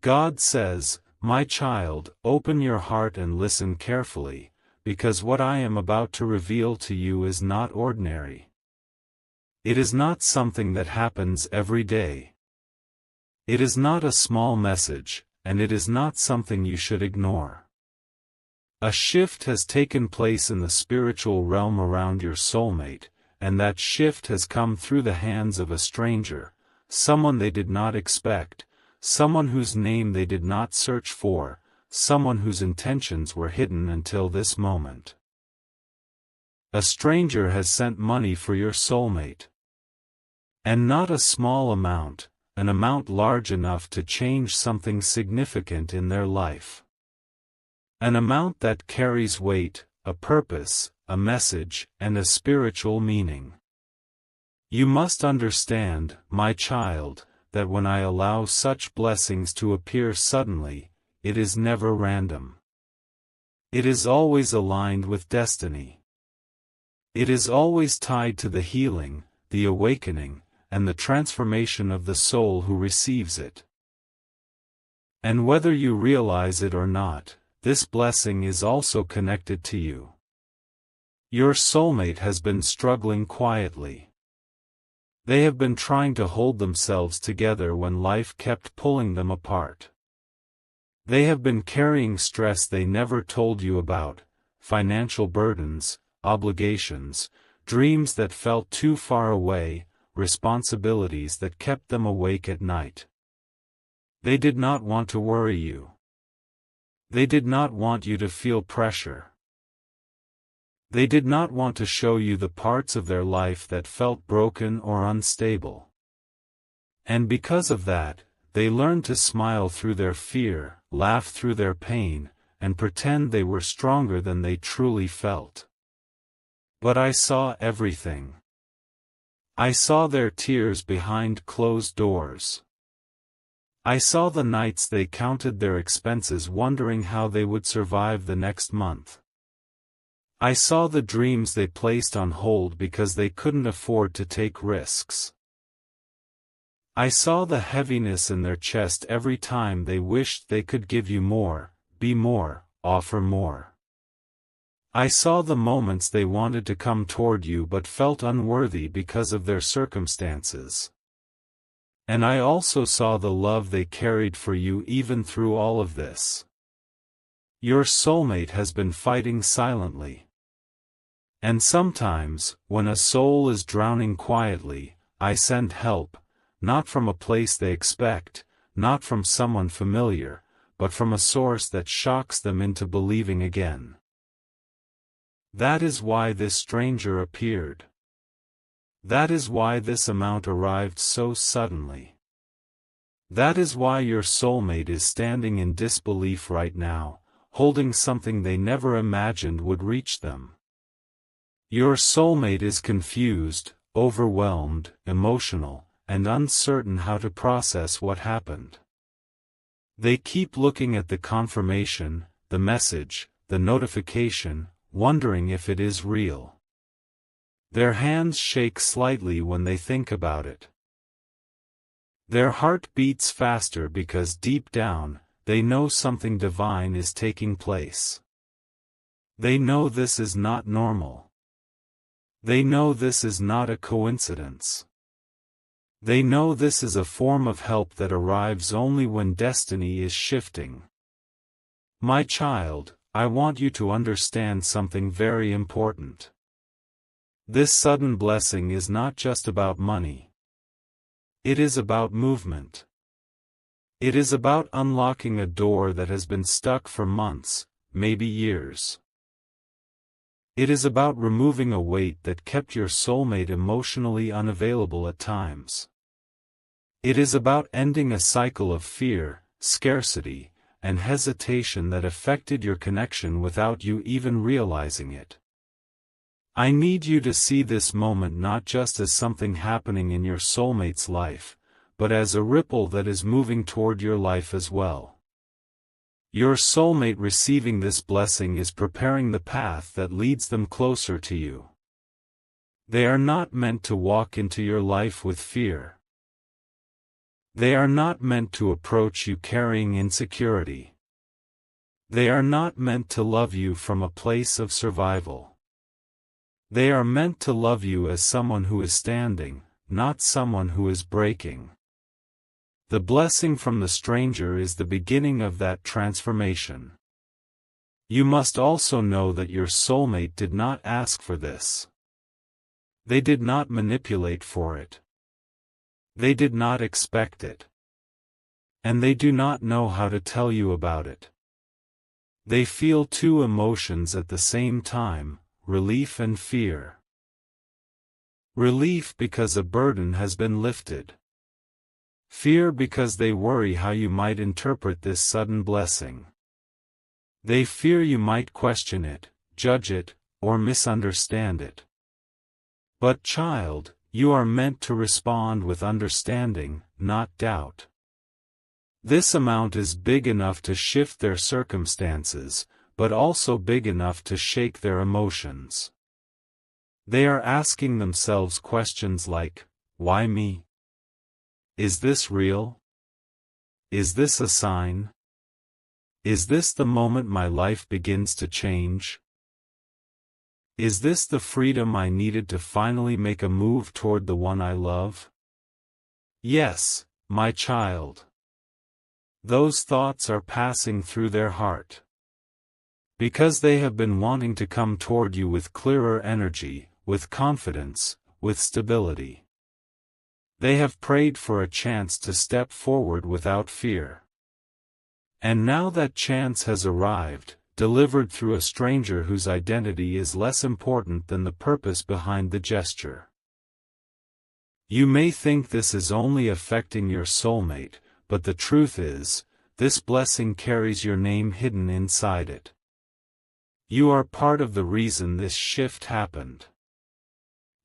God says, "My child, open your heart and listen carefully, because what I am about to reveal to you is not ordinary. It is not something that happens every day. It is not a small message, and it is not something you should ignore. A shift has taken place in the spiritual realm around your soulmate, and that shift has come through the hands of a stranger, someone they did not expect, someone whose name they did not search for, someone whose intentions were hidden until this moment. A stranger has sent money for your soulmate. And not a small amount, an amount large enough to change something significant in their life. An amount that carries weight, a purpose, a message, and a spiritual meaning. You must understand, my child, that when I allow such blessings to appear suddenly, it is never random. It is always aligned with destiny. It is always tied to the healing, the awakening, and the transformation of the soul who receives it. And whether you realize it or not, this blessing is also connected to you. Your soulmate has been struggling quietly. They have been trying to hold themselves together when life kept pulling them apart. They have been carrying stress they never told you about, financial burdens, obligations, dreams that felt too far away, responsibilities that kept them awake at night. They did not want to worry you. They did not want you to feel pressure. They did not want to show you the parts of their life that felt broken or unstable. And because of that, they learned to smile through their fear, laugh through their pain, and pretend they were stronger than they truly felt. But I saw everything. I saw their tears behind closed doors. I saw the nights they counted their expenses wondering how they would survive the next month. I saw the dreams they placed on hold because they couldn't afford to take risks. I saw the heaviness in their chest every time they wished they could give you more, be more, offer more. I saw the moments they wanted to come toward you but felt unworthy because of their circumstances. And I also saw the love they carried for you even through all of this. Your soulmate has been fighting silently. And sometimes, when a soul is drowning quietly, I send help, not from a place they expect, not from someone familiar, but from a source that shocks them into believing again. That is why this stranger appeared. That is why this amount arrived so suddenly. That is why your soulmate is standing in disbelief right now, holding something they never imagined would reach them. Your soulmate is confused, overwhelmed, emotional, and uncertain how to process what happened. They keep looking at the confirmation, the message, the notification, wondering if it is real. Their hands shake slightly when they think about it. Their heart beats faster because deep down, they know something divine is taking place. They know this is not normal. They know this is not a coincidence. They know this is a form of help that arrives only when destiny is shifting. My child, I want you to understand something very important. This sudden blessing is not just about money. It is about movement. It is about unlocking a door that has been stuck for months, maybe years. It is about removing a weight that kept your soulmate emotionally unavailable at times. It is about ending a cycle of fear, scarcity, and hesitation that affected your connection without you even realizing it. I need you to see this moment not just as something happening in your soulmate's life, but as a ripple that is moving toward your life as well. Your soulmate receiving this blessing is preparing the path that leads them closer to you. They are not meant to walk into your life with fear. They are not meant to approach you carrying insecurity. They are not meant to love you from a place of survival. They are meant to love you as someone who is standing, not someone who is breaking. The blessing from the stranger is the beginning of that transformation. You must also know that your soulmate did not ask for this. They did not manipulate for it. They did not expect it. And they do not know how to tell you about it. They feel two emotions at the same time, relief and fear. Relief because a burden has been lifted. Fear because they worry how you might interpret this sudden blessing. They fear you might question it, judge it, or misunderstand it. But child, you are meant to respond with understanding, not doubt. This amount is big enough to shift their circumstances, but also big enough to shake their emotions. They are asking themselves questions like, why me? Is this real? Is this a sign? Is this the moment my life begins to change? Is this the freedom I needed to finally make a move toward the one I love? Yes, my child. Those thoughts are passing through their heart. Because they have been wanting to come toward you with clearer energy, with confidence, with stability. They have prayed for a chance to step forward without fear. And now that chance has arrived, delivered through a stranger whose identity is less important than the purpose behind the gesture. You may think this is only affecting your soulmate, but the truth is, this blessing carries your name hidden inside it. You are part of the reason this shift happened.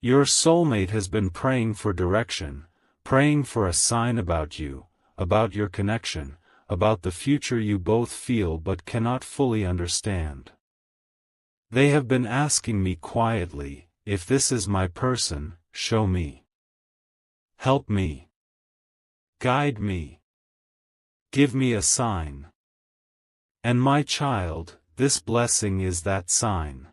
Your soulmate has been praying for direction, praying for a sign about you, about your connection, about the future you both feel but cannot fully understand. They have been asking me quietly, if this is my person, show me. Help me. Guide me. Give me a sign. And my child, this blessing is that sign.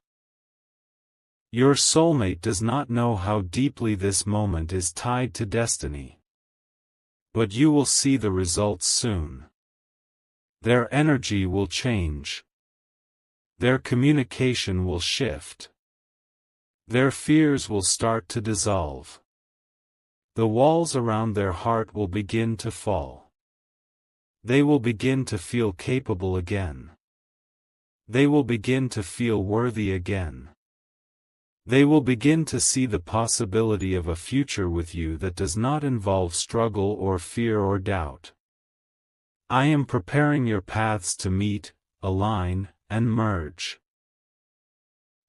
Your soulmate does not know how deeply this moment is tied to destiny. But you will see the results soon. Their energy will change. Their communication will shift. Their fears will start to dissolve. The walls around their heart will begin to fall. They will begin to feel capable again. They will begin to feel worthy again. They will begin to see the possibility of a future with you that does not involve struggle or fear or doubt. I am preparing your paths to meet, align, and merge.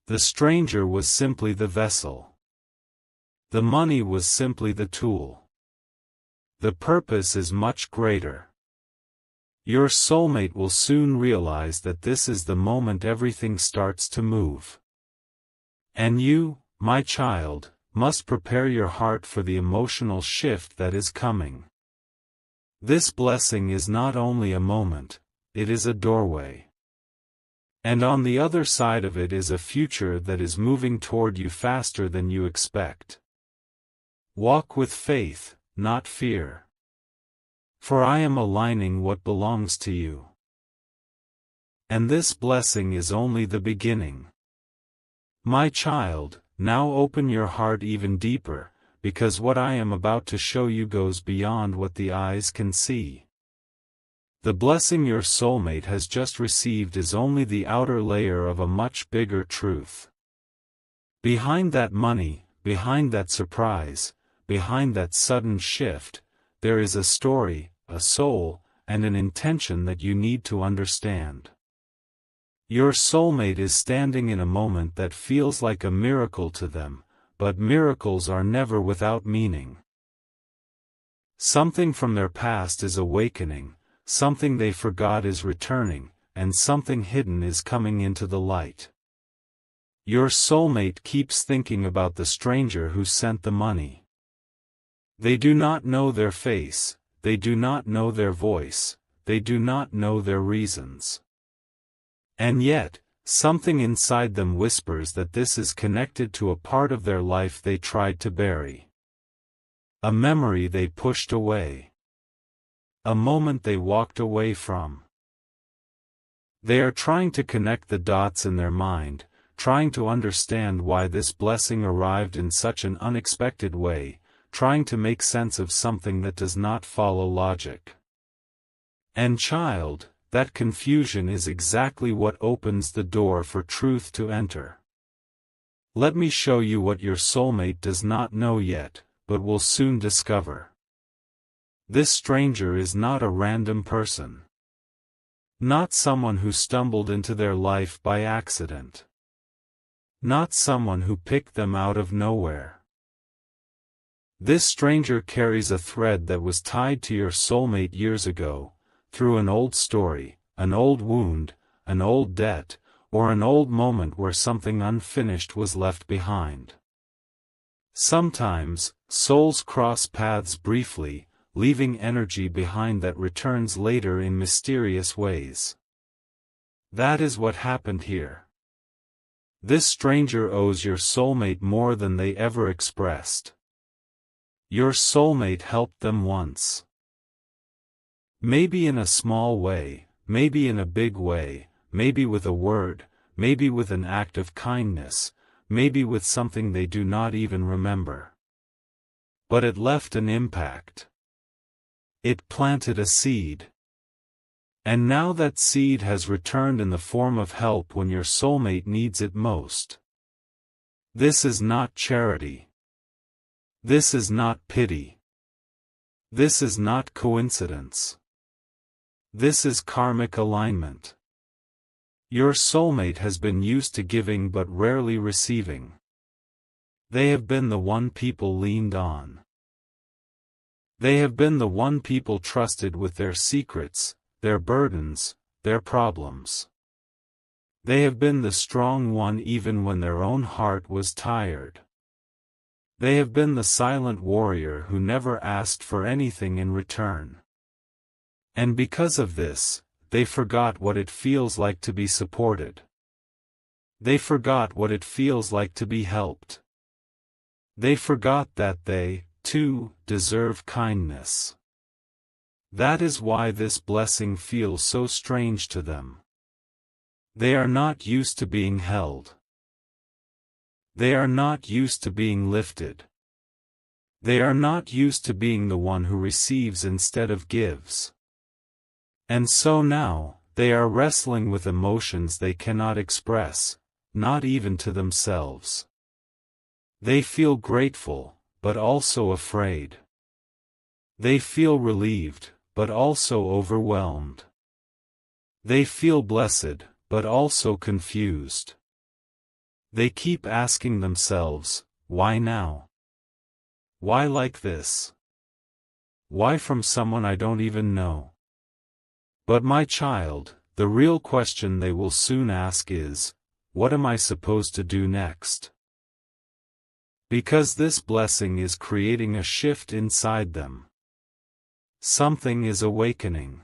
The stranger was simply the vessel. The money was simply the tool. The purpose is much greater. Your soulmate will soon realize that this is the moment everything starts to move. And you, my child, must prepare your heart for the emotional shift that is coming. This blessing is not only a moment, it is a doorway. And on the other side of it is a future that is moving toward you faster than you expect. Walk with faith, not fear. For I am aligning what belongs to you. And this blessing is only the beginning. My child, now open your heart even deeper, because what I am about to show you goes beyond what the eyes can see. The blessing your soulmate has just received is only the outer layer of a much bigger truth. Behind that money, behind that surprise, behind that sudden shift, there is a story, a soul, and an intention that you need to understand. Your soulmate is standing in a moment that feels like a miracle to them, but miracles are never without meaning. Something from their past is awakening, something they forgot is returning, and something hidden is coming into the light. Your soulmate keeps thinking about the stranger who sent the money. They do not know their face, they do not know their voice, they do not know their reasons. And yet, something inside them whispers that this is connected to a part of their life they tried to bury. A memory they pushed away. A moment they walked away from. They are trying to connect the dots in their mind, trying to understand why this blessing arrived in such an unexpected way, trying to make sense of something that does not follow logic. And child, that confusion is exactly what opens the door for truth to enter. Let me show you what your soulmate does not know yet, but will soon discover. This stranger is not a random person. Not someone who stumbled into their life by accident. Not someone who picked them out of nowhere. This stranger carries a thread that was tied to your soulmate years ago, through an old story, an old wound, an old debt, or an old moment where something unfinished was left behind. Sometimes, souls cross paths briefly, leaving energy behind that returns later in mysterious ways. That is what happened here. This stranger owes your soulmate more than they ever expressed. Your soulmate helped them once. Maybe in a small way, maybe in a big way, maybe with a word, maybe with an act of kindness, maybe with something they do not even remember. But it left an impact. It planted a seed. And now that seed has returned in the form of help when your soulmate needs it most. This is not charity. This is not pity. This is not coincidence. This is karmic alignment. Your soulmate has been used to giving but rarely receiving. They have been the one people leaned on. They have been the one people trusted with their secrets, their burdens, their problems. They have been the strong one even when their own heart was tired. They have been the silent warrior who never asked for anything in return. And because of this, they forgot what it feels like to be supported. They forgot what it feels like to be helped. They forgot that they, too, deserve kindness. That is why this blessing feels so strange to them. They are not used to being held. They are not used to being lifted. They are not used to being the one who receives instead of gives. And so now, they are wrestling with emotions they cannot express, not even to themselves. They feel grateful, but also afraid. They feel relieved, but also overwhelmed. They feel blessed, but also confused. They keep asking themselves, why now? Why like this? Why from someone I don't even know? But my child, the real question they will soon ask is, what am I supposed to do next? Because this blessing is creating a shift inside them. Something is awakening.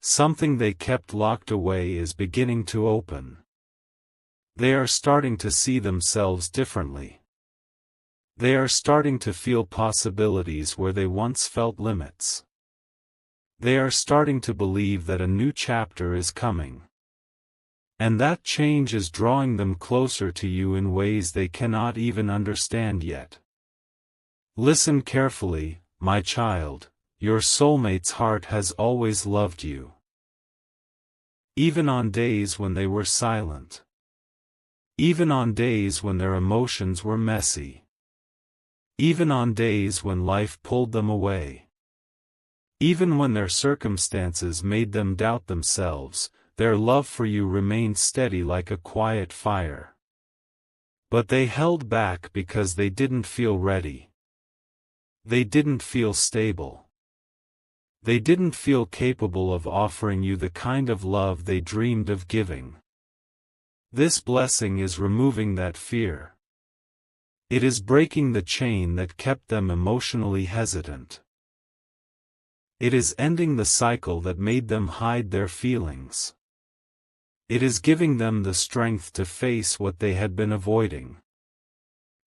Something they kept locked away is beginning to open. They are starting to see themselves differently. They are starting to feel possibilities where they once felt limits. They are starting to believe that a new chapter is coming. And that change is drawing them closer to you in ways they cannot even understand yet. Listen carefully, my child. Your soulmate's heart has always loved you. Even on days when they were silent. Even on days when their emotions were messy. Even on days when life pulled them away. Even when their circumstances made them doubt themselves, their love for you remained steady like a quiet fire. But they held back because they didn't feel ready. They didn't feel stable. They didn't feel capable of offering you the kind of love they dreamed of giving. This blessing is removing that fear. It is breaking the chain that kept them emotionally hesitant. It is ending the cycle that made them hide their feelings. It is giving them the strength to face what they had been avoiding.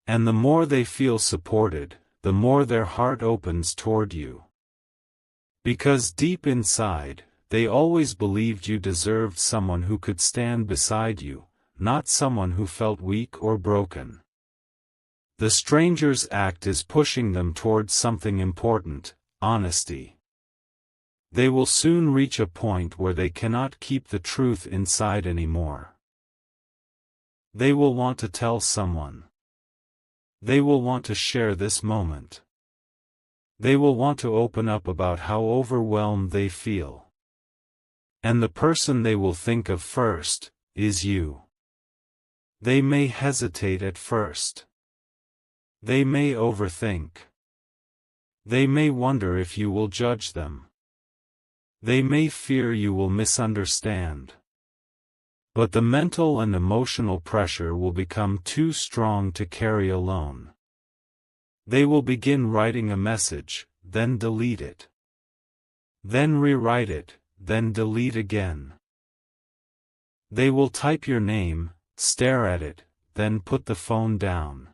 And the more they feel supported, the more their heart opens toward you. Because deep inside, they always believed you deserved someone who could stand beside you, not someone who felt weak or broken. The stranger's act is pushing them towards something important: honesty. They will soon reach a point where they cannot keep the truth inside anymore. They will want to tell someone. They will want to share this moment. They will want to open up about how overwhelmed they feel. And the person they will think of first is you. They may hesitate at first. They may overthink. They may wonder if you will judge them. They may fear you will misunderstand. But the mental and emotional pressure will become too strong to carry alone. They will begin writing a message, then delete it. Then rewrite it, then delete again. They will type your name, stare at it, then put the phone down.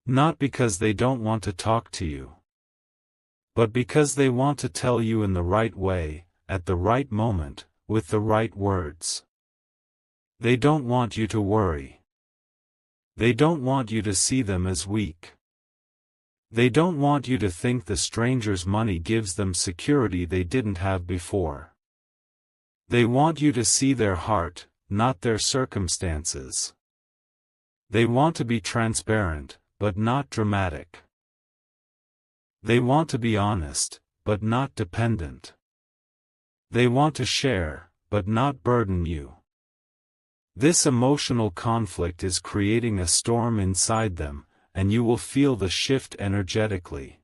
Not because they don't want to talk to you, but because they want to tell you in the right way, at the right moment, with the right words. They don't want you to worry. They don't want you to see them as weak. They don't want you to think the stranger's money gives them security they didn't have before. They want you to see their heart, not their circumstances. They want to be transparent, but not dramatic. They want to be honest, but not dependent. They want to share, but not burden you. This emotional conflict is creating a storm inside them, and you will feel the shift energetically.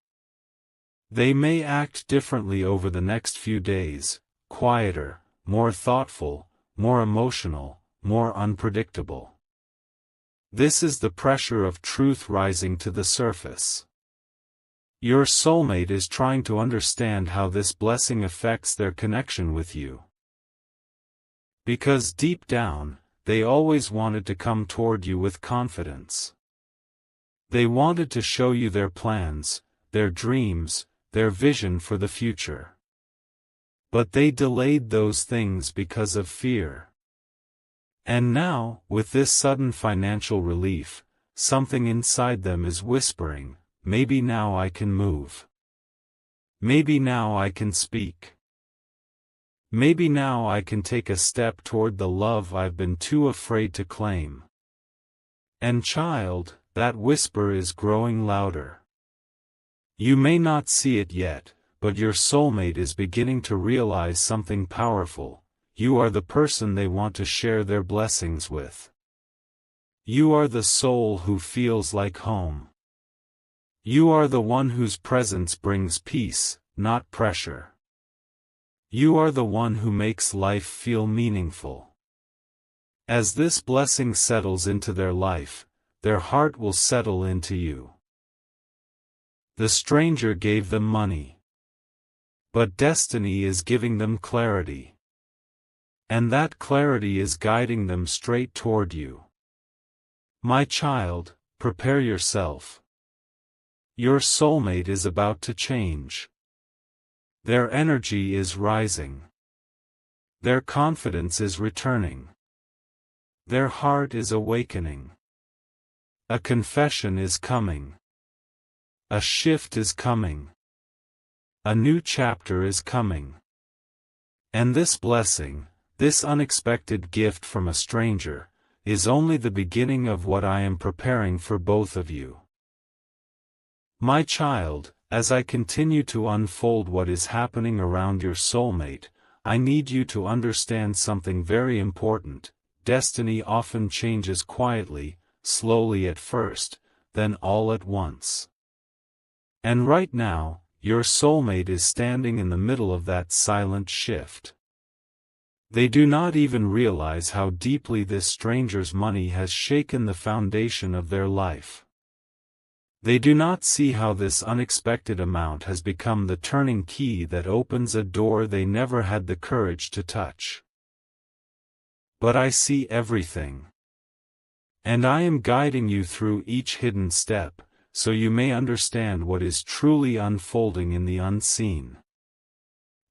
They may act differently over the next few days, quieter, more thoughtful, more emotional, more unpredictable. This is the pressure of truth rising to the surface. Your soulmate is trying to understand how this blessing affects their connection with you. Because deep down, they always wanted to come toward you with confidence. They wanted to show you their plans, their dreams, their vision for the future. But they delayed those things because of fear. And now, with this sudden financial relief, something inside them is whispering, maybe now I can move. Maybe now I can speak. Maybe now I can take a step toward the love I've been too afraid to claim. And child, that whisper is growing louder. You may not see it yet, but your soulmate is beginning to realize something powerful. You are the person they want to share their blessings with. You are the soul who feels like home. You are the one whose presence brings peace, not pressure. You are the one who makes life feel meaningful. As this blessing settles into their life, their heart will settle into you. The stranger gave them money. But destiny is giving them clarity. And that clarity is guiding them straight toward you. My child, prepare yourself. Your soulmate is about to change. Their energy is rising. Their confidence is returning. Their heart is awakening. A confession is coming. A shift is coming. A new chapter is coming. And this blessing, this unexpected gift from a stranger, is only the beginning of what I am preparing for both of you. My child, as I continue to unfold what is happening around your soulmate, I need you to understand something very important. Destiny often changes quietly, slowly at first, then all at once. And right now, your soulmate is standing in the middle of that silent shift. They do not even realize how deeply this stranger's money has shaken the foundation of their life. They do not see how this unexpected amount has become the turning key that opens a door they never had the courage to touch. But I see everything. And I am guiding you through each hidden step, so you may understand what is truly unfolding in the unseen.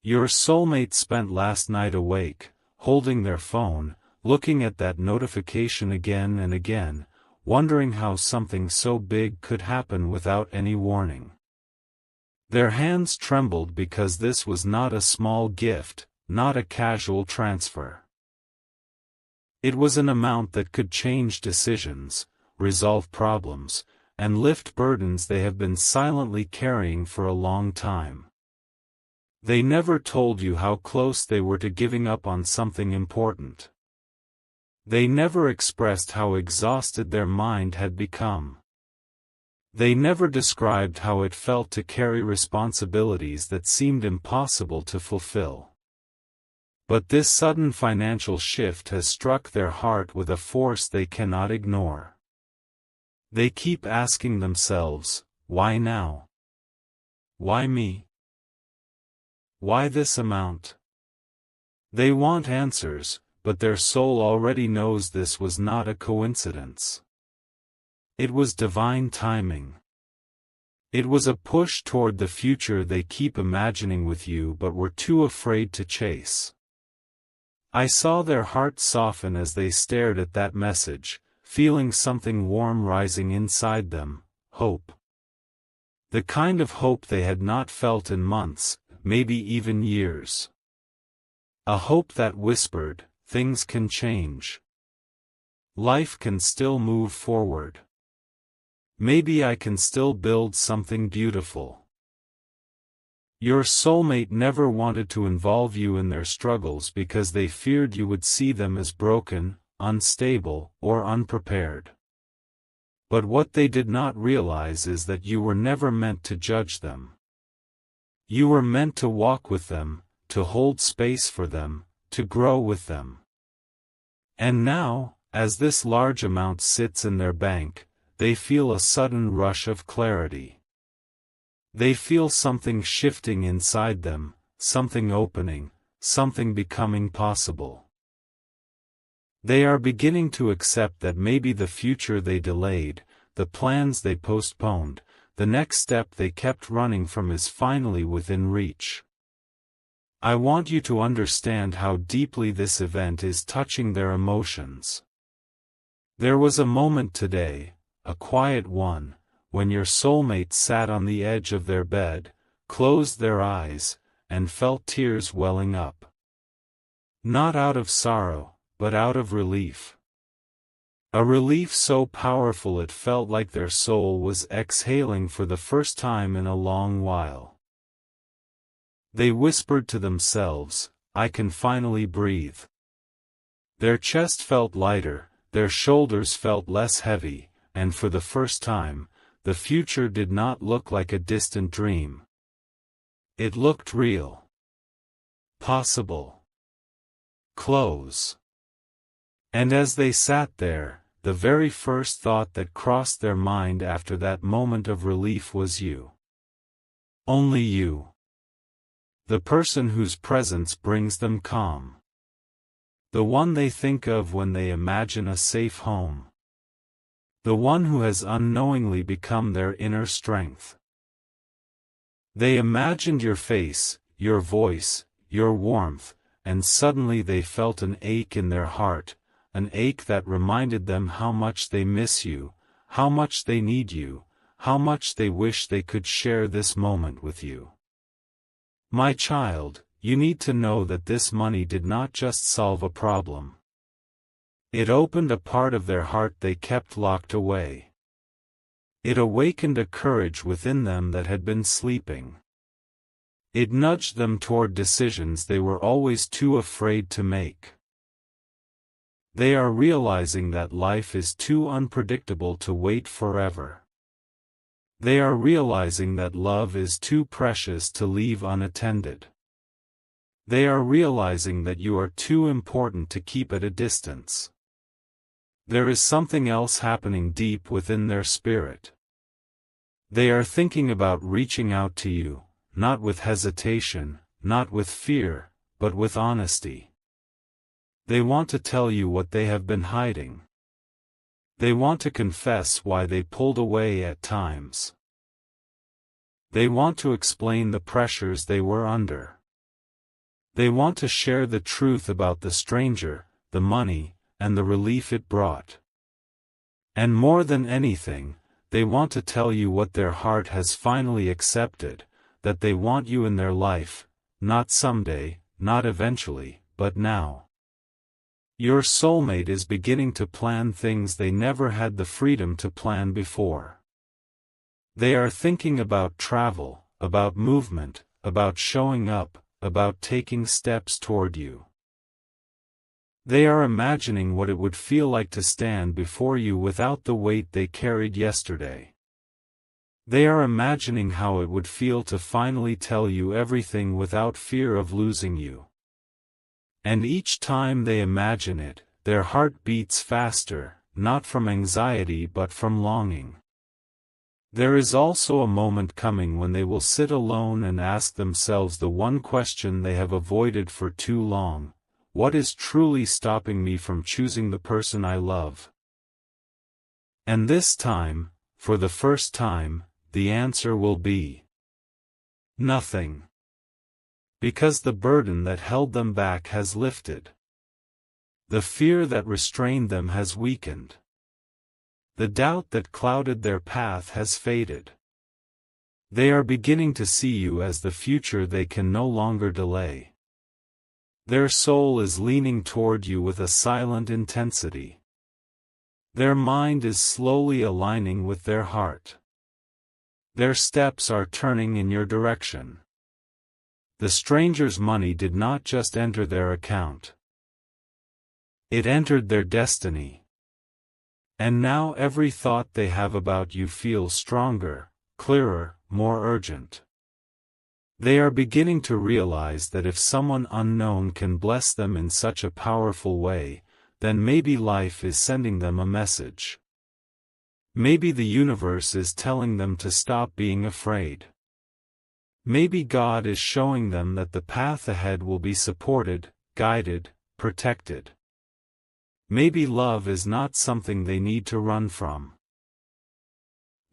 Your soulmate spent last night awake, holding their phone, looking at that notification again and again, wondering how something so big could happen without any warning. Their hands trembled because this was not a small gift, not a casual transfer. It was an amount that could change decisions, resolve problems, and lift burdens they have been silently carrying for a long time. They never told you how close they were to giving up on something important. They never expressed how exhausted their mind had become. They never described how it felt to carry responsibilities that seemed impossible to fulfill. But this sudden financial shift has struck their heart with a force they cannot ignore. They keep asking themselves, why now? Why me? Why this amount? They want answers, but their soul already knows this was not a coincidence. It was divine timing. It was a push toward the future they keep imagining with you but were too afraid to chase. I saw their hearts soften as they stared at that message, feeling something warm rising inside them, hope. The kind of hope they had not felt in months, maybe even years. A hope that whispered, things can change. Life can still move forward. Maybe I can still build something beautiful. Your soulmate never wanted to involve you in their struggles because they feared you would see them as broken, unstable, or unprepared. But what they did not realize is that you were never meant to judge them. You were meant to walk with them, to hold space for them, to grow with them. And now, as this large amount sits in their bank, they feel a sudden rush of clarity. They feel something shifting inside them, something opening, something becoming possible. They are beginning to accept that maybe the future they delayed, the plans they postponed, the next step they kept running from is finally within reach. I want you to understand how deeply this event is touching their emotions. There was a moment today, a quiet one, when your soulmate sat on the edge of their bed, closed their eyes, and felt tears welling up. Not out of sorrow, but out of relief. A relief so powerful it felt like their soul was exhaling for the first time in a long while. They whispered to themselves, I can finally breathe. Their chest felt lighter, their shoulders felt less heavy, and for the first time, the future did not look like a distant dream. It looked real. Possible. Close. And as they sat there, the very first thought that crossed their mind after that moment of relief was you. Only you. The person whose presence brings them calm. The one they think of when they imagine a safe home. The one who has unknowingly become their inner strength. They imagined your face, your voice, your warmth, and suddenly they felt an ache in their heart, an ache that reminded them how much they miss you, how much they need you, how much they wish they could share this moment with you. My child, you need to know that this money did not just solve a problem. It opened a part of their heart they kept locked away. It awakened a courage within them that had been sleeping. It nudged them toward decisions they were always too afraid to make. They are realizing that life is too unpredictable to wait forever. They are realizing that love is too precious to leave unattended. They are realizing that you are too important to keep at a distance. There is something else happening deep within their spirit. They are thinking about reaching out to you, not with hesitation, not with fear, but with honesty. They want to tell you what they have been hiding. They want to confess why they pulled away at times. They want to explain the pressures they were under. They want to share the truth about the stranger, the money, and the relief it brought. And more than anything, they want to tell you what their heart has finally accepted, that they want you in their life, not someday, not eventually, but now. Your soulmate is beginning to plan things they never had the freedom to plan before. They are thinking about travel, about movement, about showing up, about taking steps toward you. They are imagining what it would feel like to stand before you without the weight they carried yesterday. They are imagining how it would feel to finally tell you everything without fear of losing you. And each time they imagine it, their heart beats faster, not from anxiety but from longing. There is also a moment coming when they will sit alone and ask themselves the one question they have avoided for too long: what is truly stopping me from choosing the person I love? And this time, for the first time, the answer will be nothing. Because the burden that held them back has lifted. The fear that restrained them has weakened. The doubt that clouded their path has faded. They are beginning to see you as the future they can no longer delay. Their soul is leaning toward you with a silent intensity. Their mind is slowly aligning with their heart. Their steps are turning in your direction. The stranger's money did not just enter their account. It entered their destiny. And now every thought they have about you feels stronger, clearer, more urgent. They are beginning to realize that if someone unknown can bless them in such a powerful way, then maybe life is sending them a message. Maybe the universe is telling them to stop being afraid. Maybe God is showing them that the path ahead will be supported, guided, protected. Maybe love is not something they need to run from.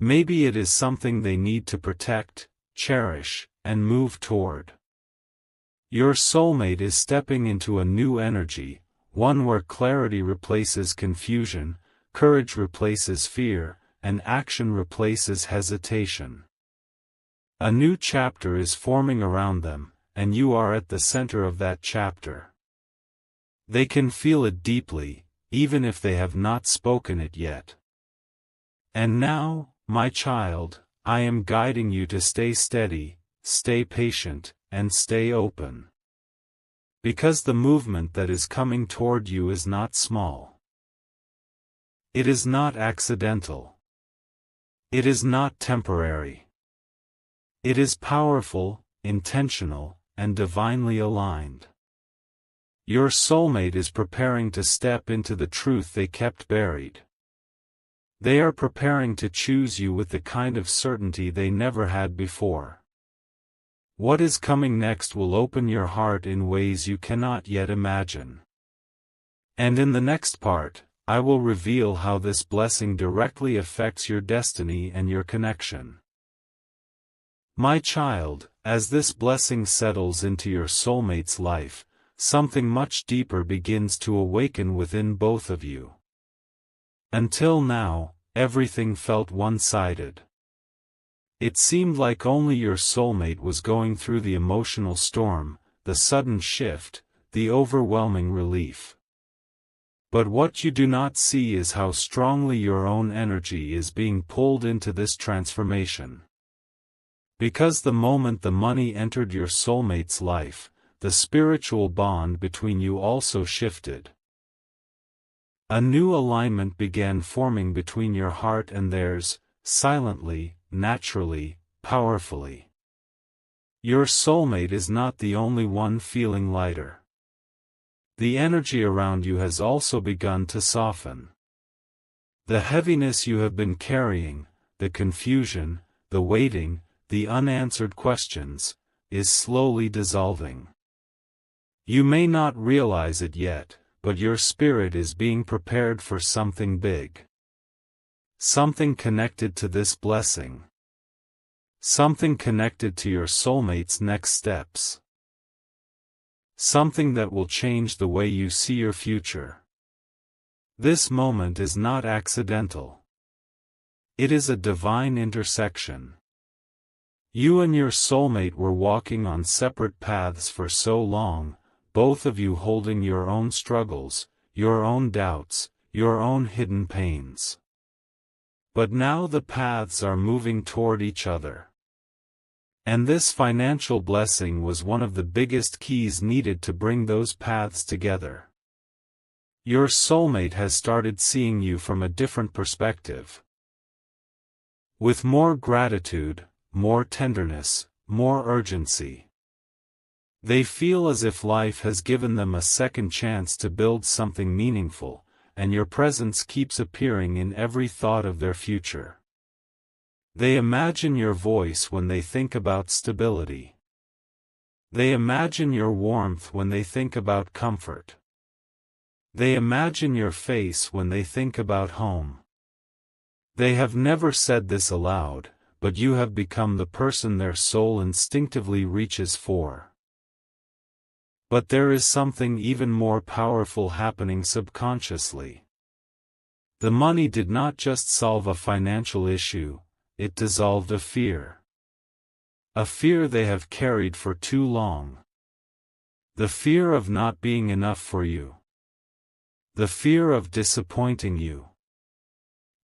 Maybe it is something they need to protect, cherish, and move toward. Your soulmate is stepping into a new energy, one where clarity replaces confusion, courage replaces fear, and action replaces hesitation. A new chapter is forming around them, and you are at the center of that chapter. They can feel it deeply, even if they have not spoken it yet. And now, my child, I am guiding you to stay steady, stay patient, and stay open. Because the movement that is coming toward you is not small. It is not accidental. It is not temporary. It is powerful, intentional, and divinely aligned. Your soulmate is preparing to step into the truth they kept buried. They are preparing to choose you with the kind of certainty they never had before. What is coming next will open your heart in ways you cannot yet imagine. And in the next part, I will reveal how this blessing directly affects your destiny and your connection. My child, as this blessing settles into your soulmate's life, something much deeper begins to awaken within both of you. Until now, everything felt one-sided. It seemed like only your soulmate was going through the emotional storm, the sudden shift, the overwhelming relief. But what you do not see is how strongly your own energy is being pulled into this transformation. Because the moment the money entered your soulmate's life, the spiritual bond between you also shifted. A new alignment began forming between your heart and theirs, silently, naturally, powerfully. Your soulmate is not the only one feeling lighter. The energy around you has also begun to soften. The heaviness you have been carrying, the confusion, the waiting, the unanswered questions, is slowly dissolving. You may not realize it yet, but your spirit is being prepared for something big. Something connected to this blessing. Something connected to your soulmate's next steps. Something that will change the way you see your future. This moment is not accidental. It is a divine intersection. You and your soulmate were walking on separate paths for so long, both of you holding your own struggles, your own doubts, your own hidden pains. But now the paths are moving toward each other. And this financial blessing was one of the biggest keys needed to bring those paths together. Your soulmate has started seeing you from a different perspective. With more gratitude, more tenderness, more urgency. They feel as if life has given them a second chance to build something meaningful, and your presence keeps appearing in every thought of their future. They imagine your voice when they think about stability. They imagine your warmth when they think about comfort. They imagine your face when they think about home. They have never said this aloud, but you have become the person their soul instinctively reaches for. But there is something even more powerful happening subconsciously. The money did not just solve a financial issue, it dissolved a fear. A fear they have carried for too long. The fear of not being enough for you. The fear of disappointing you.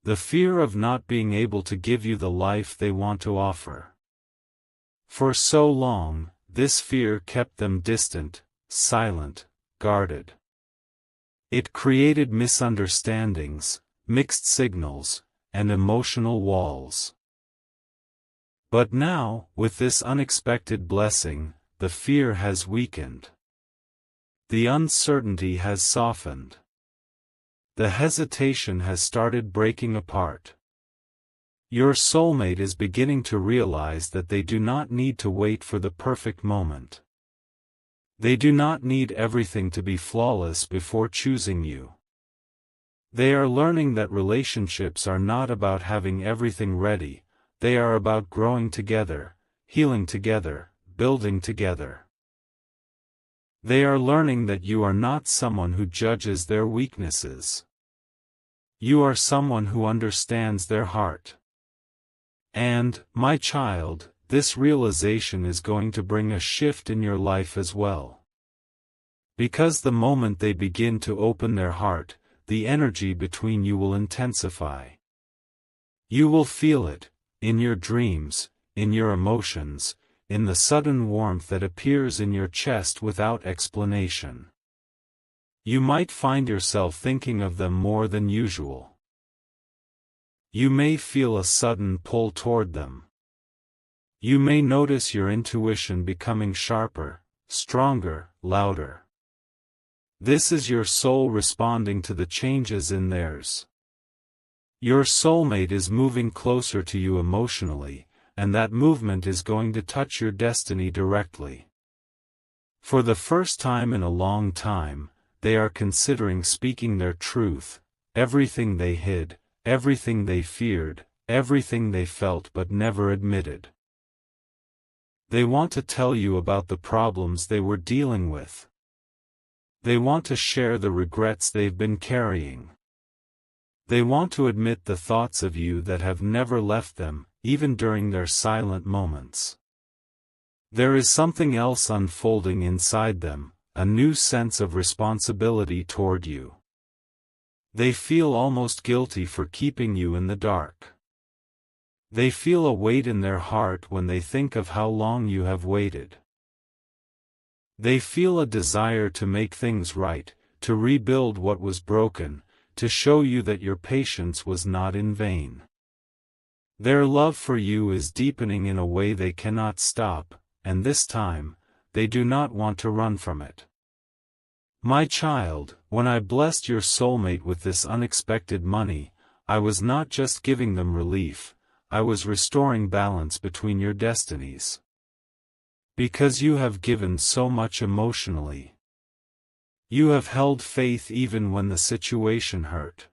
The fear of not being able to give you the life they want to offer. For so long, this fear kept them distant, silent, guarded. It created misunderstandings, mixed signals, and emotional walls. But now, with this unexpected blessing, the fear has weakened. The uncertainty has softened. The hesitation has started breaking apart. Your soulmate is beginning to realize that they do not need to wait for the perfect moment. They do not need everything to be flawless before choosing you. They are learning that relationships are not about having everything ready, they are about growing together, healing together, building together. They are learning that you are not someone who judges their weaknesses. You are someone who understands their heart. And, my child, this realization is going to bring a shift in your life as well. Because the moment they begin to open their heart, the energy between you will intensify. You will feel it, in your dreams, in your emotions, in the sudden warmth that appears in your chest without explanation. You might find yourself thinking of them more than usual. You may feel a sudden pull toward them. You may notice your intuition becoming sharper, stronger, louder. This is your soul responding to the changes in theirs. Your soulmate is moving closer to you emotionally, and that movement is going to touch your destiny directly. For the first time in a long time, they are considering speaking their truth, everything they hid, everything they feared, everything they felt but never admitted. They want to tell you about the problems they were dealing with. They want to share the regrets they've been carrying. They want to admit the thoughts of you that have never left them, even during their silent moments. There is something else unfolding inside them, a new sense of responsibility toward you. They feel almost guilty for keeping you in the dark. They feel a weight in their heart when they think of how long you have waited. They feel a desire to make things right, to rebuild what was broken, to show you that your patience was not in vain. Their love for you is deepening in a way they cannot stop, and this time, they do not want to run from it. My child, when I blessed your soulmate with this unexpected money, I was not just giving them relief, I was restoring balance between your destinies. Because you have given so much emotionally. You have held faith even when the situation hurt.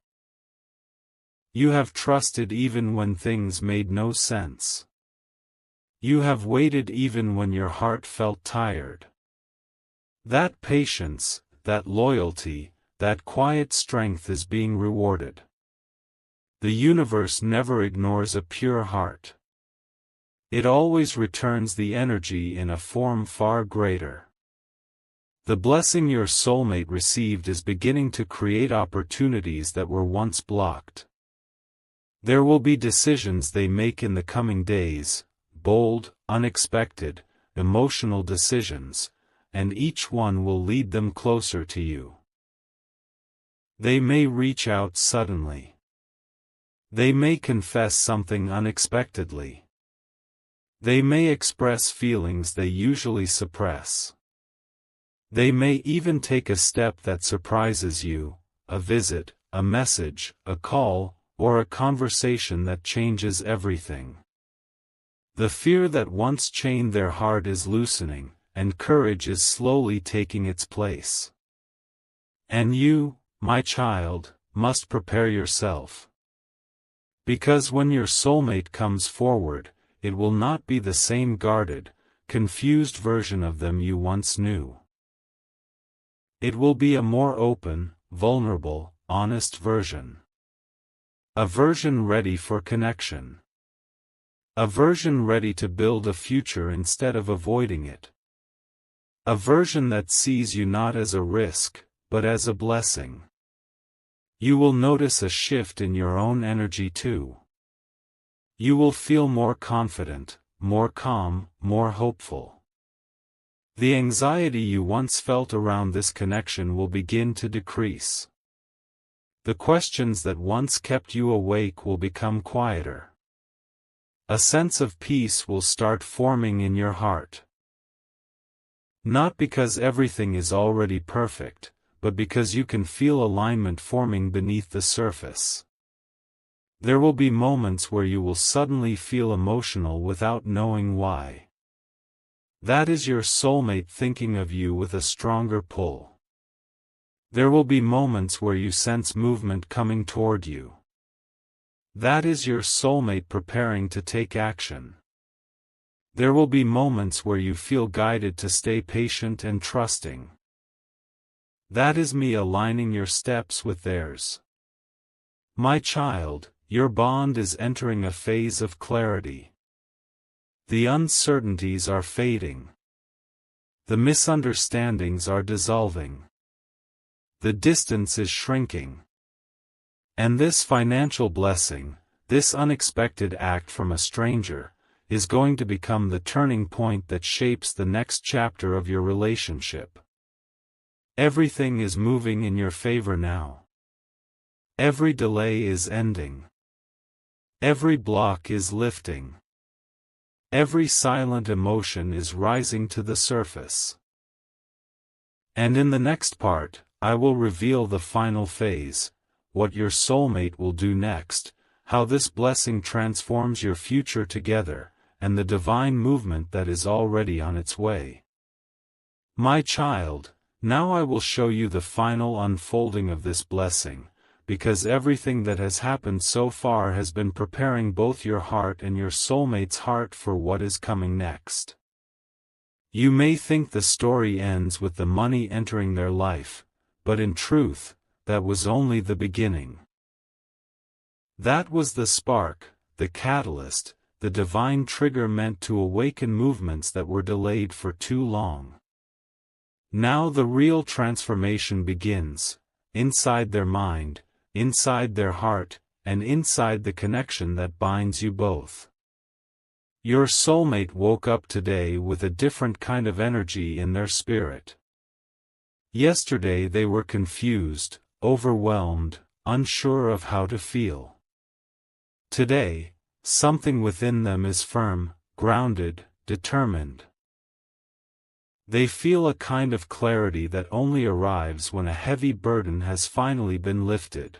You have trusted even when things made no sense. You have waited even when your heart felt tired. That patience, that loyalty, that quiet strength is being rewarded. The universe never ignores a pure heart. It always returns the energy in a form far greater. The blessing your soulmate received is beginning to create opportunities that were once blocked. There will be decisions they make in the coming days, bold, unexpected, emotional decisions, and each one will lead them closer to you. They may reach out suddenly. They may confess something unexpectedly. They may express feelings they usually suppress. They may even take a step that surprises you, a visit, a message, a call, or a conversation that changes everything. The fear that once chained their heart is loosening, and courage is slowly taking its place. And you, my child, must prepare yourself. Because when your soulmate comes forward, it will not be the same guarded, confused version of them you once knew. It will be a more open, vulnerable, honest version. A version ready for connection. A version ready to build a future instead of avoiding it. A version that sees you not as a risk, but as a blessing. You will notice a shift in your own energy too. You will feel more confident, more calm, more hopeful. The anxiety you once felt around this connection will begin to decrease. The questions that once kept you awake will become quieter. A sense of peace will start forming in your heart. Not because everything is already perfect, but because you can feel alignment forming beneath the surface. There will be moments where you will suddenly feel emotional without knowing why. That is your soulmate thinking of you with a stronger pull. There will be moments where you sense movement coming toward you. That is your soulmate preparing to take action. There will be moments where you feel guided to stay patient and trusting. That is me aligning your steps with theirs. My child, your bond is entering a phase of clarity. The uncertainties are fading. The misunderstandings are dissolving. The distance is shrinking. And this financial blessing, this unexpected act from a stranger, is going to become the turning point that shapes the next chapter of your relationship. Everything is moving in your favor now. Every delay is ending. Every block is lifting. Every silent emotion is rising to the surface. And in the next part, I will reveal the final phase, what your soulmate will do next, how this blessing transforms your future together, and the divine movement that is already on its way. My child, now I will show you the final unfolding of this blessing, because everything that has happened so far has been preparing both your heart and your soulmate's heart for what is coming next. You may think the story ends with the money entering their life, but in truth, that was only the beginning. That was the spark, the catalyst, the divine trigger meant to awaken movements that were delayed for too long. Now the real transformation begins, inside their mind, inside their heart, and inside the connection that binds you both. Your soulmate woke up today with a different kind of energy in their spirit. Yesterday they were confused, overwhelmed, unsure of how to feel. Today, something within them is firm, grounded, determined. They feel a kind of clarity that only arrives when a heavy burden has finally been lifted.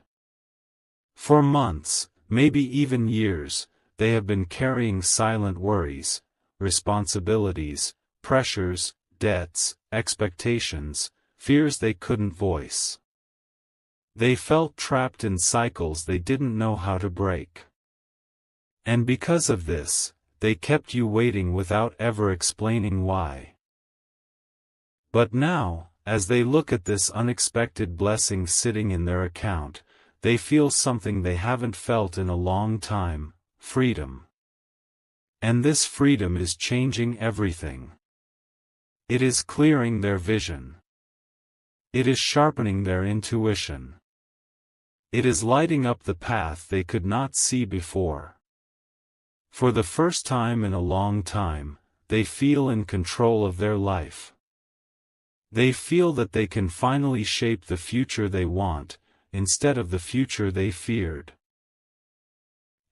For months, maybe even years, they have been carrying silent worries, responsibilities, pressures, debts, expectations, fears they couldn't voice. They felt trapped in cycles they didn't know how to break. And because of this, they kept you waiting without ever explaining why. But now, as they look at this unexpected blessing sitting in their account, they feel something they haven't felt in a long time: freedom. And this freedom is changing everything. It is clearing their vision. It is sharpening their intuition. It is lighting up the path they could not see before. For the first time in a long time, they feel in control of their life. They feel that they can finally shape the future they want, instead of the future they feared.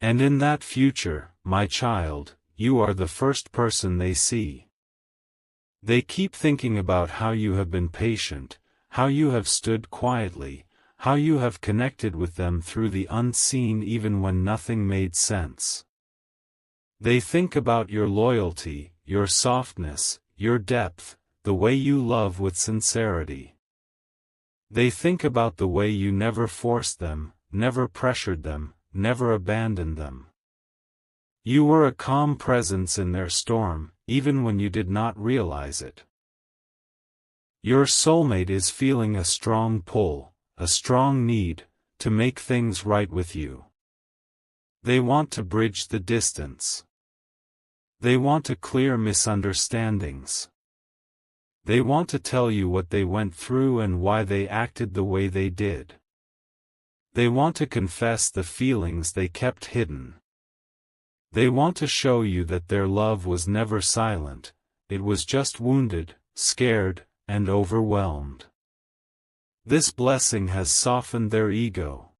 And in that future, my child, you are the first person they see. They keep thinking about how you have been patient, how you have stood quietly, how you have connected with them through the unseen even when nothing made sense. They think about your loyalty, your softness, your depth, the way you love with sincerity. They think about the way you never forced them, never pressured them, never abandoned them. You were a calm presence in their storm, even when you did not realize it. Your soulmate is feeling a strong pull, a strong need, to make things right with you. They want to bridge the distance. They want to clear misunderstandings. They want to tell you what they went through and why they acted the way they did. They want to confess the feelings they kept hidden. They want to show you that their love was never silent, it was just wounded, scared, and overwhelmed. This blessing has softened their ego.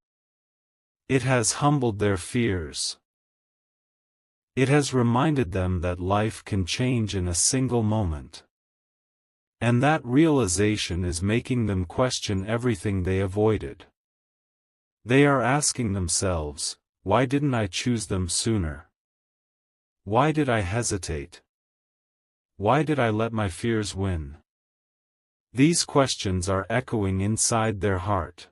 It has humbled their fears. It has reminded them that life can change in a single moment. And that realization is making them question everything they avoided. They are asking themselves, why didn't I choose them sooner? Why did I hesitate? Why did I let my fears win? These questions are echoing inside their heart.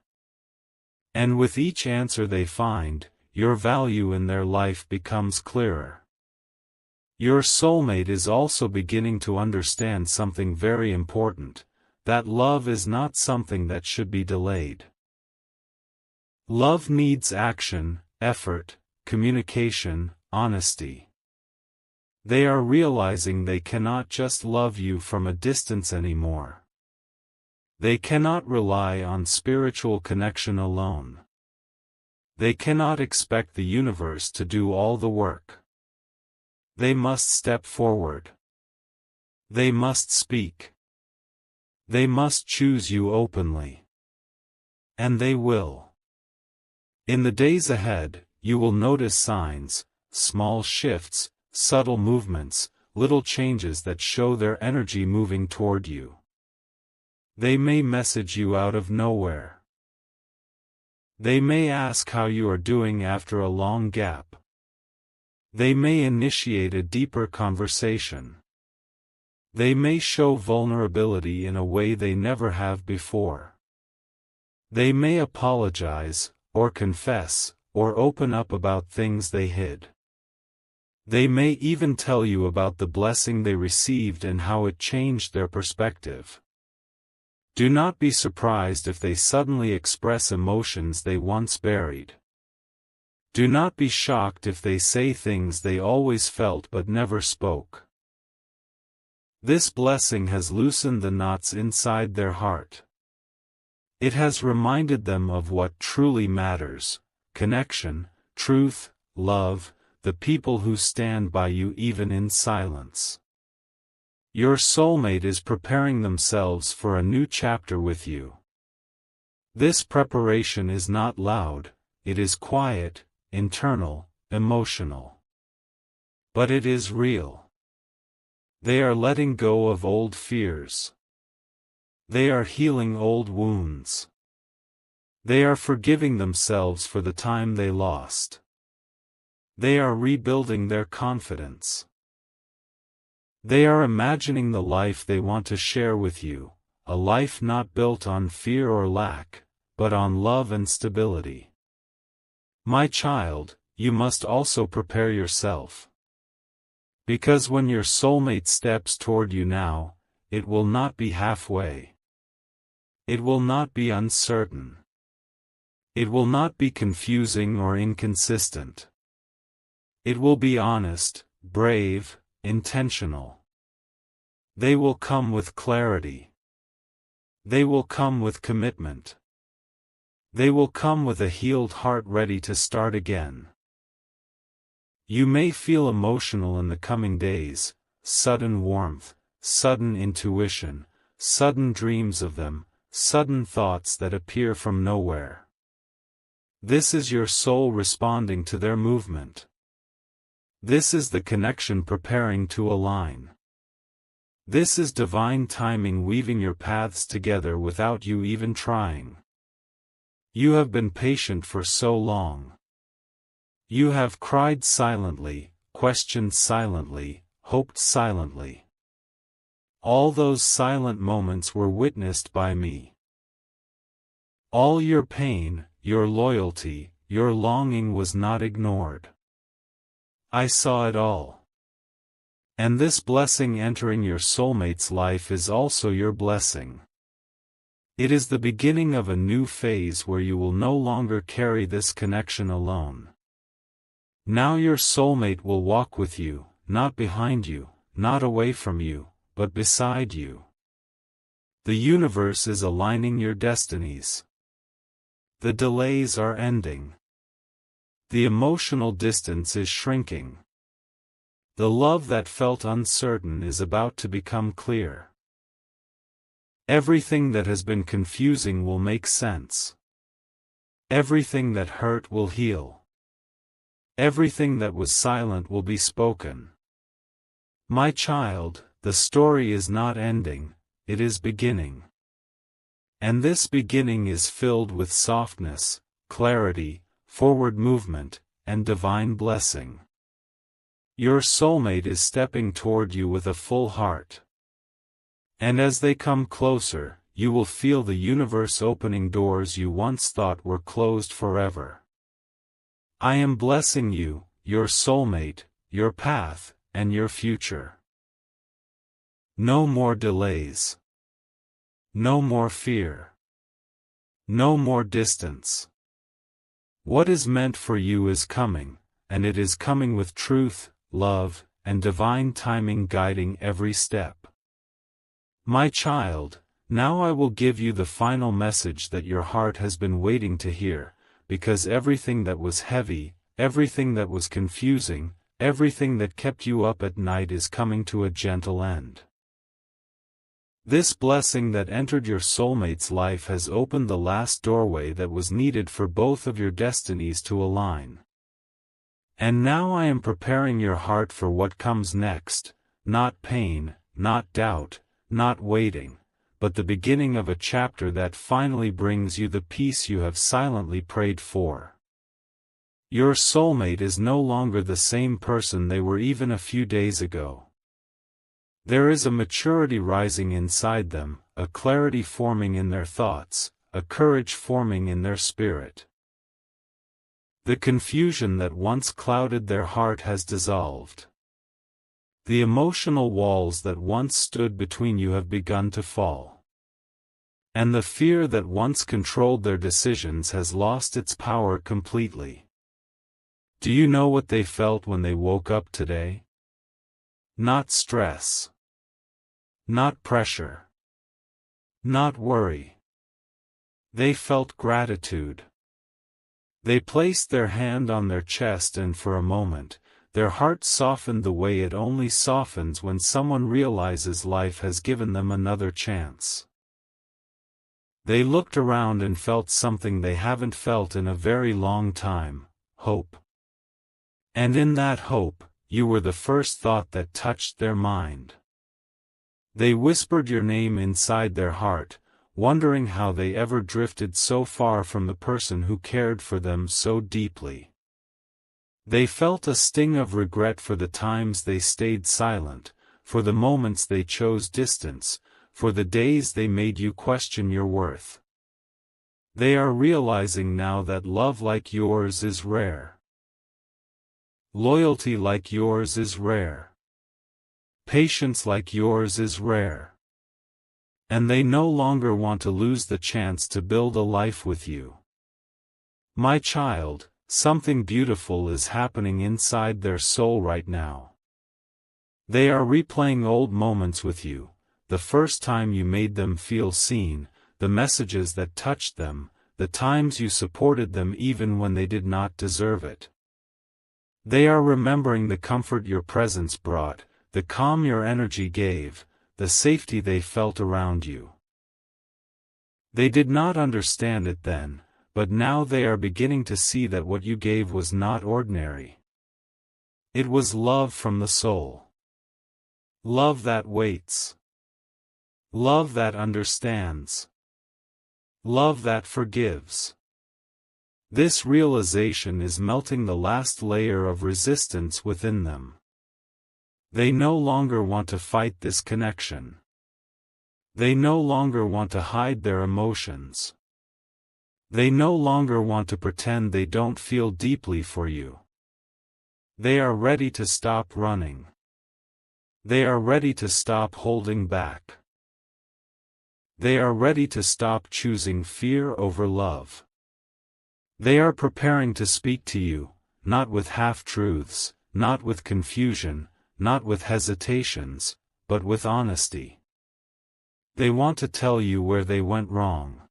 And with each answer they find, your value in their life becomes clearer. Your soulmate is also beginning to understand something very important, that love is not something that should be delayed. Love needs action, effort, communication, honesty. They are realizing they cannot just love you from a distance anymore. They cannot rely on spiritual connection alone. They cannot expect the universe to do all the work. They must step forward. They must speak. They must choose you openly. And they will. In the days ahead, you will notice signs, small shifts, subtle movements, little changes that show their energy moving toward you. They may message you out of nowhere. They may ask how you are doing after a long gap. They may initiate a deeper conversation. They may show vulnerability in a way they never have before. They may apologize, or confess, or open up about things they hid. They may even tell you about the blessing they received and how it changed their perspective. Do not be surprised if they suddenly express emotions they once buried. Do not be shocked if they say things they always felt but never spoke. This blessing has loosened the knots inside their heart. It has reminded them of what truly matters: connection, truth, love, the people who stand by you even in silence. Your soulmate is preparing themselves for a new chapter with you. This preparation is not loud, it is quiet, internal, emotional. But it is real. They are letting go of old fears. They are healing old wounds. They are forgiving themselves for the time they lost. They are rebuilding their confidence. They are imagining the life they want to share with you, a life not built on fear or lack, but on love and stability. My child, you must also prepare yourself. Because when your soulmate steps toward you now, it will not be halfway. It will not be uncertain. It will not be confusing or inconsistent. It will be honest, brave, intentional. They will come with clarity. They will come with commitment. They will come with a healed heart ready to start again. You may feel emotional in the coming days, sudden warmth, sudden intuition, sudden dreams of them, sudden thoughts that appear from nowhere. This is your soul responding to their movement. This is the connection preparing to align. This is divine timing weaving your paths together without you even trying. You have been patient for so long. You have cried silently, questioned silently, hoped silently. All those silent moments were witnessed by me. All your pain, your loyalty, your longing was not ignored. I saw it all. And this blessing entering your soulmate's life is also your blessing. It is the beginning of a new phase where you will no longer carry this connection alone. Now your soulmate will walk with you, not behind you, not away from you, but beside you. The universe is aligning your destinies. The delays are ending. The emotional distance is shrinking. The love that felt uncertain is about to become clear. Everything that has been confusing will make sense. Everything that hurt will heal. Everything that was silent will be spoken. My child, the story is not ending, it is beginning. And this beginning is filled with softness, clarity, forward movement, and divine blessing. Your soulmate is stepping toward you with a full heart. And as they come closer, you will feel the universe opening doors you once thought were closed forever. I am blessing you, your soulmate, your path, and your future. No more delays. No more fear. No more distance. What is meant for you is coming, and it is coming with truth, love, and divine timing guiding every step. My child, now I will give you the final message that your heart has been waiting to hear, because everything that was heavy, everything that was confusing, everything that kept you up at night is coming to a gentle end. This blessing that entered your soulmate's life has opened the last doorway that was needed for both of your destinies to align. And now I am preparing your heart for what comes next, not pain, not doubt, not waiting, but the beginning of a chapter that finally brings you the peace you have silently prayed for. Your soulmate is no longer the same person they were even a few days ago. There is a maturity rising inside them, a clarity forming in their thoughts, a courage forming in their spirit. The confusion that once clouded their heart has dissolved. The emotional walls that once stood between you have begun to fall. And the fear that once controlled their decisions has lost its power completely. Do you know what they felt when they woke up today? Not stress. Not pressure. Not worry. They felt gratitude. They placed their hand on their chest and for a moment, their heart softened the way it only softens when someone realizes life has given them another chance. They looked around and felt something they haven't felt in a very long time, hope. And in that hope, you were the first thought that touched their mind. They whispered your name inside their heart, wondering how they ever drifted so far from the person who cared for them so deeply. They felt a sting of regret for the times they stayed silent, for the moments they chose distance, for the days they made you question your worth. They are realizing now that love like yours is rare. Loyalty like yours is rare. Patience like yours is rare. And they no longer want to lose the chance to build a life with you. My child, something beautiful is happening inside their soul right now. They are replaying old moments with you, the first time you made them feel seen, the messages that touched them, the times you supported them even when they did not deserve it. They are remembering the comfort your presence brought, the calm your energy gave, the safety they felt around you. They did not understand it then, but now they are beginning to see that what you gave was not ordinary. It was love from the soul. Love that waits. Love that understands. Love that forgives. This realization is melting the last layer of resistance within them. They no longer want to fight this connection. They no longer want to hide their emotions. They no longer want to pretend they don't feel deeply for you. They are ready to stop running. They are ready to stop holding back. They are ready to stop choosing fear over love. They are preparing to speak to you, not with half-truths, not with confusion, not with hesitations, but with honesty. They want to tell you where they went wrong.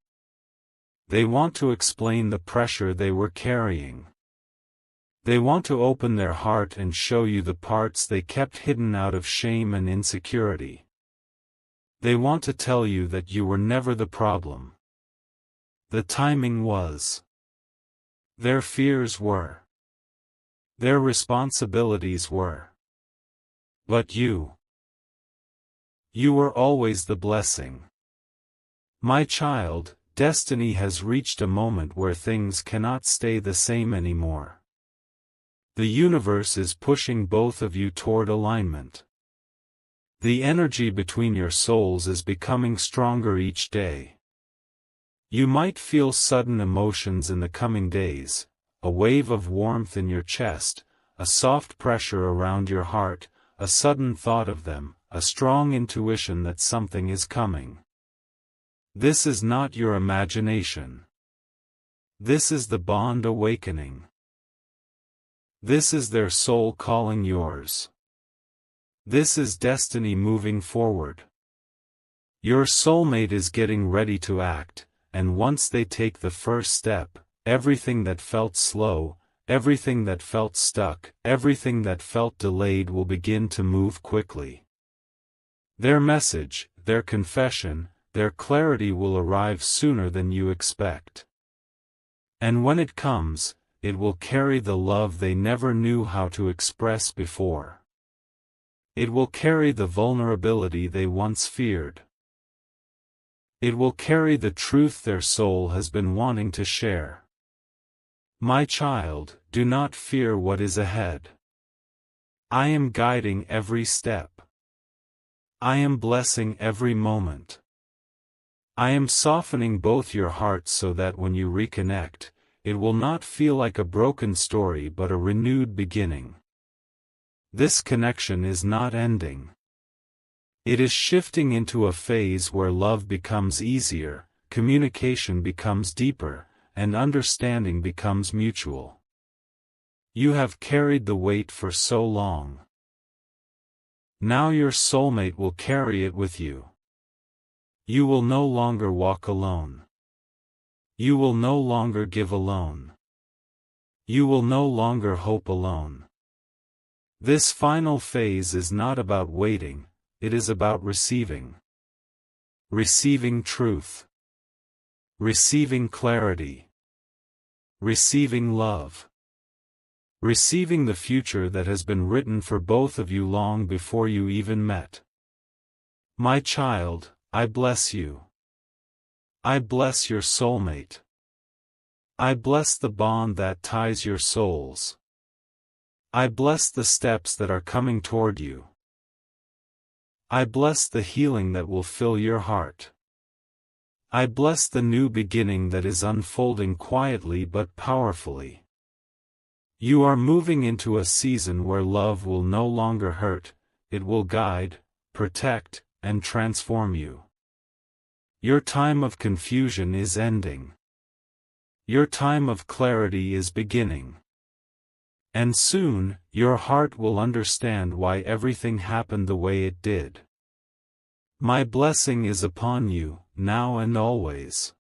They want to explain the pressure they were carrying. They want to open their heart and show you the parts they kept hidden out of shame and insecurity. They want to tell you that you were never the problem. The timing was. Their fears were. Their responsibilities were. But you were always the blessing. My child, destiny has reached a moment where things cannot stay the same anymore. The universe is pushing both of you toward alignment. The energy between your souls is becoming stronger each day. You might feel sudden emotions in the coming days, a wave of warmth in your chest, a soft pressure around your heart, a sudden thought of them, a strong intuition that something is coming. This is not your imagination. This is the bond awakening. This is their soul calling yours. This is destiny moving forward. Your soulmate is getting ready to act, and once they take the first step, everything that felt slow, everything that felt stuck, everything that felt delayed will begin to move quickly. Their message, their confession, their clarity will arrive sooner than you expect. And when it comes, it will carry the love they never knew how to express before. It will carry the vulnerability they once feared. It will carry the truth their soul has been wanting to share. My child, do not fear what is ahead. I am guiding every step. I am blessing every moment. I am softening both your hearts so that when you reconnect, it will not feel like a broken story but a renewed beginning. This connection is not ending. It is shifting into a phase where love becomes easier, communication becomes deeper, and understanding becomes mutual. You have carried the weight for so long. Now your soulmate will carry it with you. You will no longer walk alone. You will no longer give alone. You will no longer hope alone. This final phase is not about waiting, it is about receiving. Receiving truth. Receiving clarity. Receiving love. Receiving the future that has been written for both of you long before you even met. My child, I bless you. I bless your soulmate. I bless the bond that ties your souls. I bless the steps that are coming toward you. I bless the healing that will fill your heart. I bless the new beginning that is unfolding quietly but powerfully. You are moving into a season where love will no longer hurt, it will guide, protect, and transform you. Your time of confusion is ending. Your time of clarity is beginning. And soon, your heart will understand why everything happened the way it did. My blessing is upon you, now and always.